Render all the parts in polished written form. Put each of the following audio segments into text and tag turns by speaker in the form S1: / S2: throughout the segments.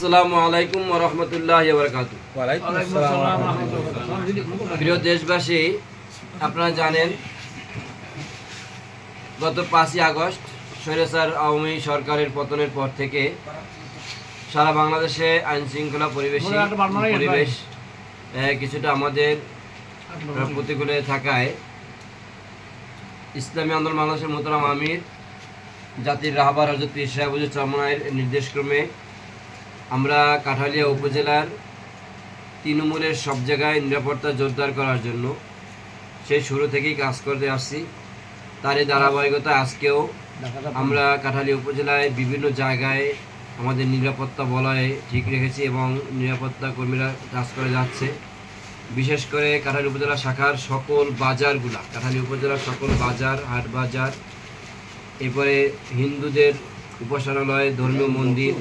S1: আসসালামু আলাইকুম ওয়া রাহমাতুল্লাহি ওয়া বারাকাতুহু। ওয়া আলাইকুম আসসালাম ওয়া রাহমাতুল্লাহ। প্রিয় দেশবাসী, আপনারা জানেন গত 5ই আগস্ট স্বৈরাচার আওয়ামী সরকারের পতনের পর থেকে সারা বাংলাদেশে আইন শৃঙ্খলা পরিবেশ কিছুটা আমাদের প্রতিকূলে থাকায় ইসলামী আন্দোলন বাংলাদেশের মোহতারাম আমির জাতির রাহবার হযরত পীর সাহেব হুজুর চরমনায়ের নির্দেশক্রমে আমরা কাঠালিয়া উপজেলার তৃণমূলের সব জায়গায় নিরাপত্তা জোরদার করার জন্য সেই শুরু থেকেই কাজ করতে আসছি। তারই ধারাবাহিকতা আজকেও আমরা কাঠালিয়া উপজেলায় বিভিন্ন জায়গায় আমাদের নিরাপত্তা বলয় ঠিক রেখেছি এবং নিরাপত্তা কর্মীরা কাজ করে যাচ্ছে। বিশেষ করে কাঠালিয়া উপজেলা শাখার সকল বাজারগুলা, কাঠালিয়া উপজেলার সকল বাজার, হাট বাজার, এরপরে হিন্দুদের উপাসনালয়, ধর্মীয় মন্দির,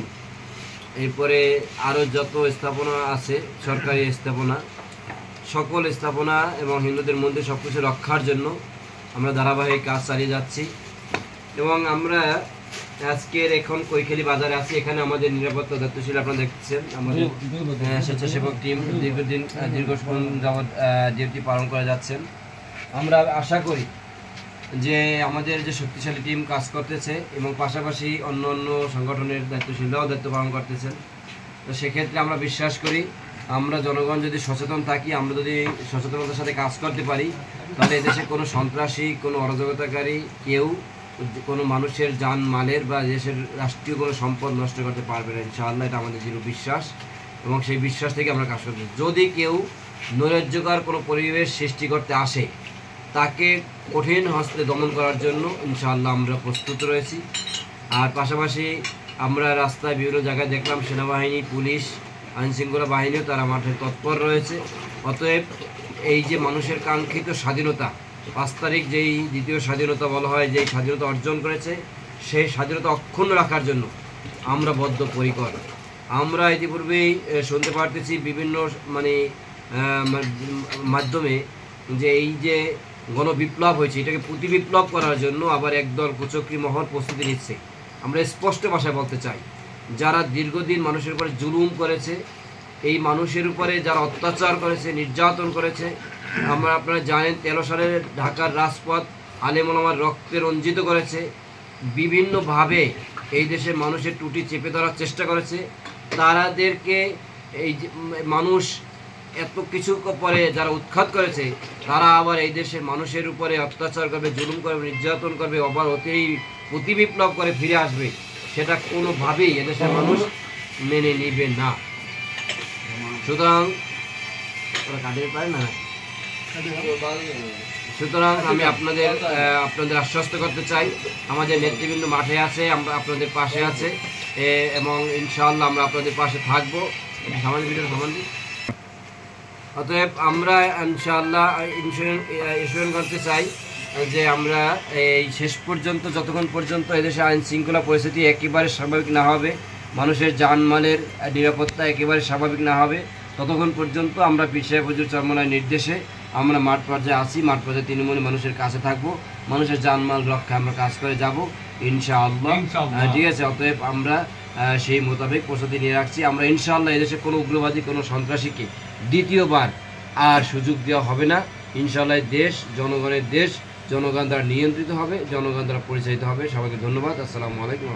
S1: এরপরে আরও যত স্থাপনা আছে সরকারি স্থাপনা, সকল স্থাপনা এবং হিন্দুদের মন্দির সব কিছু রক্ষার জন্য আমরা ধারাবাহিক কাজ চালিয়ে যাচ্ছি। এবং আমরা আজকের এখন কৈখালী বাজারে আছি। এখানে আমাদের নিরাপত্তা দায়িত্বশীল আপনারা দেখছেন আমাদের স্বেচ্ছাসেবক টিম দীর্ঘক্ষণ যাবৎ ডিউটি পালন করে যাচ্ছেন। আমরা আশা করি যে আমাদের যে শক্তিশালী টিম কাজ করতেছে এবং পাশাপাশি অন্য অন্য সংগঠনের দায়িত্বশীলরাও দায়িত্ব পালন করতেছেন। তো সেক্ষেত্রে আমরা বিশ্বাস করি আমরা জনগণ যদি সচেতন থাকি, আমরা যদি সচেতনতার সাথে কাজ করতে পারি, তাহলে এদেশে কোনো সন্ত্রাসী, কোনো অরাজকতাকারী কেউ কোনো মানুষের জান মালের বা দেশের রাষ্ট্রীয় কোনো সম্পদ নষ্ট করতে পারবে না ইনশাআল্লাহ। এটা আমাদের দৃঢ় বিশ্বাস এবং সেই বিশ্বাস থেকে আমরা কাজ করতে। যদি কেউ নৈরাজ্যকর কোনো পরিবেশ সৃষ্টি করতে আসে, তাকে কঠিন হস্তে দমন করার জন্য ইনশাআল্লাহ আমরা প্রস্তুত রয়েছি। আর পাশাপাশি আমরা রাস্তায় বিভিন্ন জায়গায় দেখলাম সেনাবাহিনী, পুলিশ, আইনশৃঙ্খলা বাহিনীও তারা মাঠে তৎপর রয়েছে। অতএব এই যে মানুষের কাঙ্ক্ষিত স্বাধীনতা, 5 তারিখ যেই দ্বিতীয় স্বাধীনতা বলা হয়, যেই স্বাধীনতা অর্জন করেছে, সেই স্বাধীনতা অক্ষুণ্ণ রাখার জন্য আমরা বদ্ধপরিকর। আমরা ইতিপূর্বেই শুনতে পারতেছি বিভিন্ন মাধ্যমে যে এই যে গণবিপ্লব হয়েছে, এটাকে প্রতিবিপ্লব করার জন্য আবার একদল কুচক্রী মহল প্রস্তুতি নিচ্ছে। আমরা স্পষ্ট ভাষায় বলতে চাই, যারা দীর্ঘদিন মানুষের উপরে জুলুম করেছে, এই মানুষের উপরে যারা অত্যাচার করেছে, নির্যাতন করেছে, আপনারা জানেন 13 সালে ঢাকার রাজপথ আলেম ওলামার রক্তে রঞ্জিত করেছে, বিভিন্নভাবে এই দেশের মানুষের টুটি চেপে ধরার চেষ্টা করেছে। তাদেরকে এই মানুষ এত কিছু পরে যারা উৎখাত করেছে, তারা আবার এই দেশের মানুষের উপরে অত্যাচার করবে, জুলুম করবে, নির্যাতন করবে, আবার অতিই প্রতিবিপ্লব করে ফিরে আসবে, সেটা কোনোভাবেই এদেশের মানুষ মেনে নিবে না। সুতরাং আমি আপনাদের আশ্বস্ত করতে চাই, আমাদের নেতৃবৃন্দ মাঠে আছে, আমরা আপনাদের পাশে আছে এবং ইনশাআল্লাহ আমরা আপনাদের পাশে থাকবো। অতএব আমরা ইনশাআল্লাহ ইনশিওর করতে চাই যে আমরা এই শেষ পর্যন্ত, যতক্ষণ পর্যন্ত এদেশে আইন শৃঙ্খলা পরিস্থিতি একেবারে স্বাভাবিক না হবে, মানুষের জানমালের নিরাপত্তা একেবারে স্বাভাবিক না হবে, ততক্ষণ পর্যন্ত আমরা পীর সাহেব হুজুর চরমনায়ের নির্দেশে আমরা মাঠ পর্যায়ে আছি। মাঠ পর্যায়ে তৃণমূলে মানুষের কাছে থাকবো, মানুষের জানমাল রক্ষায় আমরা কাজ করে যাব ইনশাআল্লাহ। ঠিক আছে, অতএব আমরা সেই মোতাবেক প্রস্তুতি নিয়ে রাখছি। আমরা ইনশাআল্লাহ এদেশে কোনো উগ্রবাদী, কোনো সন্ত্রাসীকে দ্বিতীয়বার আর সুযোগ দেওয়া হবে না। ইনশাআল্লাহ দেশ জনগণের দেশ, জনগণ দ্বারা নিয়ন্ত্রিত হবে, জনগণ দ্বারা পরিচালিত হবে। সবাইকে ধন্যবাদ। আসসালামু আলাইকুম।